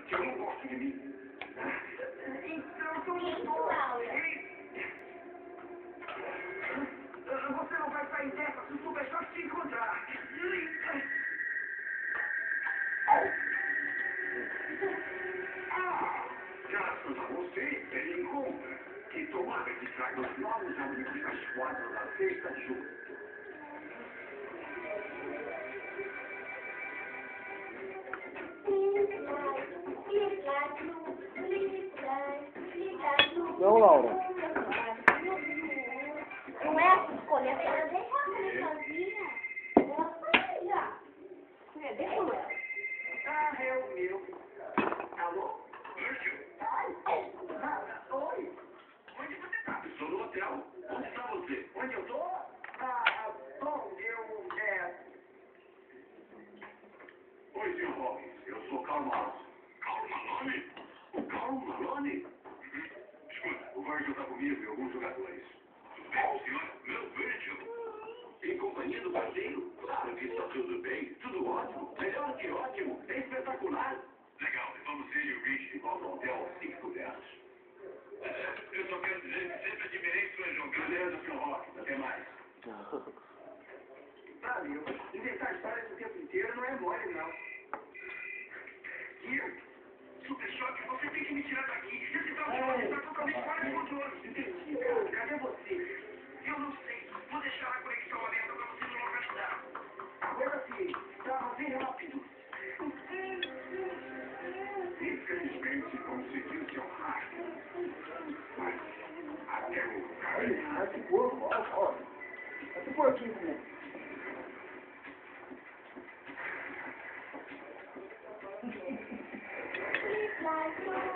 que eu não gosto de mim. Então, tu não Você não vai sair dessa se o Super Choque te encontrar. Graças a você, ele encontra. Que tomara que traga os novos amigos das 4 da sexta de julho. Não, Laura. Não é a escolha, ela deixa a mulher sozinha. Ela sai já. Deixa ela. Ah, é o meu. Alô? Virgil? Oi? Onde você tá? Estou no hotel. Onde está você? Onde eu tô? Bom, Oi, Sr. Robbins. Eu sou Karl Malone. Karl Malone? O Karl Malone? Escuta, o Virgil está comigo e alguns jogadores. Bem, senhor, meu Virgil. Em companhia do parceiro? Claro que está tudo bem, tudo ótimo. Melhor que ótimo, é espetacular. Legal, vamos ver o Rich de volta ao hotel assim que pudermos. Eu só quero dizer que sempre admirei sua jogada. Beleza, Sr. Rock, até mais. Valeu, inventar histórias o tempo inteiro não é mole, não. Gear? Super Choque, você tem que me tirar daqui. Esse tal de Rock está totalmente fora de controle. Entendi, cara. Cadê você? Eu não sei. Vou deixar a conexão aberta para você me localizar. Agora sim, tá bem rápido. Infelizmente, conseguiu seu rastro. Mas, até o cara... Olha que porco, ó. Olha que porquinho comendo. Like